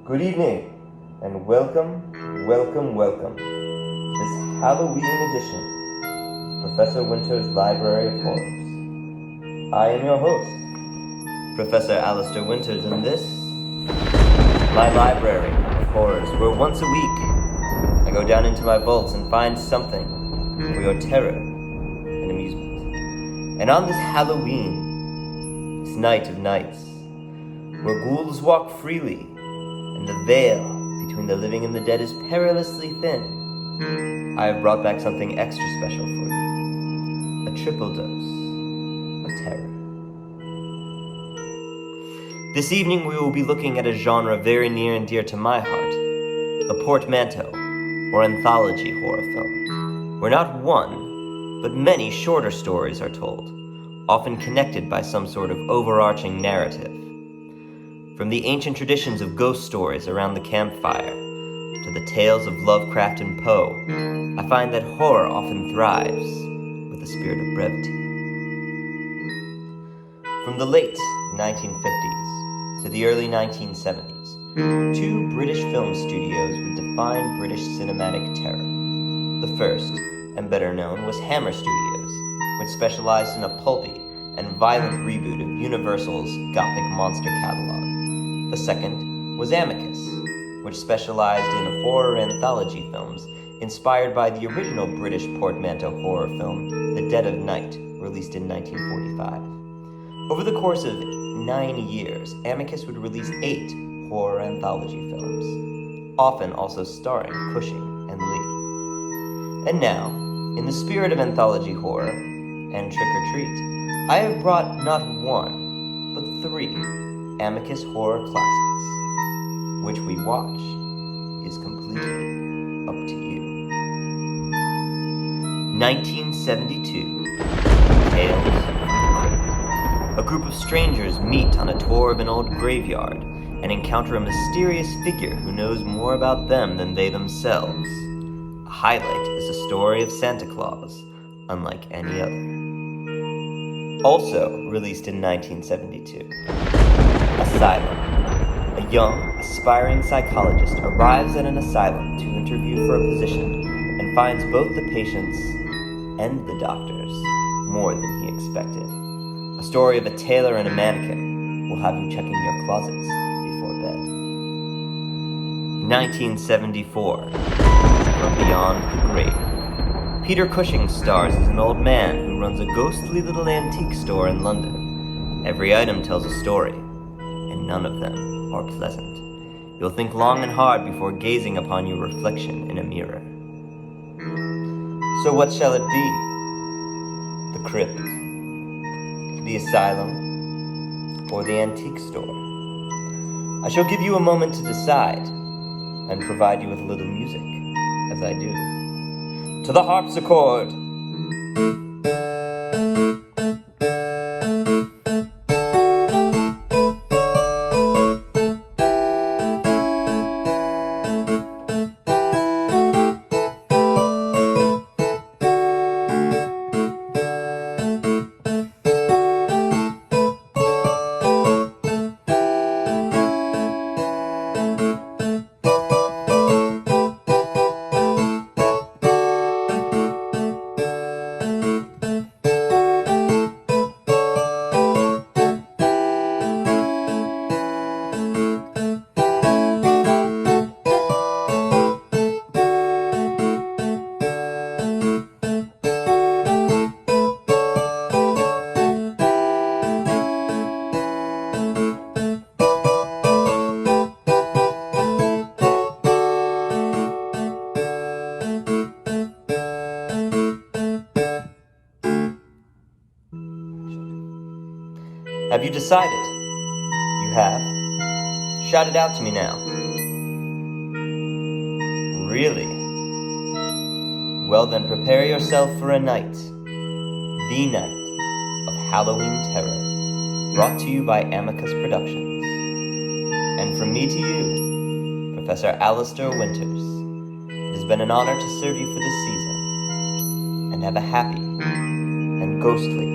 Good evening, and welcome to this Halloween edition of Professor Winter's Library of Horrors. I am your host, Professor Alistair Winters, and this, my library of horrors, where once a week I go down into my vaults and find something for your terror and amusement. And on this Halloween, this night of nights, where ghouls walk freely, and the veil between the living and the dead is perilously thin, I have brought back something extra special for you. A triple dose of terror. This evening we will be looking at a genre very near and dear to my heart, a portmanteau, or anthology horror film, where not one, but many shorter stories are told, often connected by some sort of overarching narrative. From the ancient traditions of ghost stories around the campfire, to the tales of Lovecraft and Poe, I find that horror often thrives with a spirit of brevity. From the late 1950s to the early 1970s, two British film studios would define British cinematic terror. The first, and better known, was Hammer Studios, which specialized in a pulpy and violent reboot of Universal's Gothic monster catalog. The second was Amicus, which specialized in horror anthology films inspired by the original British portmanteau horror film The Dead of Night, released in 1945. Over the course of 9 years, Amicus would release 8 horror anthology films, often also starring Cushing and Lee. And now, in the spirit of anthology horror and trick-or-treat, I have brought not one, but 3 Amicus horror classics. Which we watch is completely up to you. 1972, Tales from the Crypt. A group of strangers meet on a tour of an old graveyard and encounter a mysterious figure who knows more about them than they themselves. A highlight is the story of Santa Claus, unlike any other. Also released in 1972, Asylum. A young, aspiring psychologist arrives at an asylum to interview for a position and finds both the patients and the doctors more than he expected. A story of a tailor and a mannequin will have you checking your closets before bed. 1974, From Beyond the Grave. Peter Cushing stars as an old man who runs a ghostly little antique store in London. Every item tells a story, and none of them are pleasant. You'll think long and hard before gazing upon your reflection in a mirror. So what shall it be? The crypt, the asylum, or the antique store? I shall give you a moment to decide, and provide you with a little music, as I do. To the harpsichord! Have you decided? You have? Shout it out to me now. Really? Well then, prepare yourself for a night. The night of Halloween terror. Brought to you by Amicus Productions. And from me to you, Professor Alistair Winters, it has been an honor to serve you for this season. And have a happy and ghostly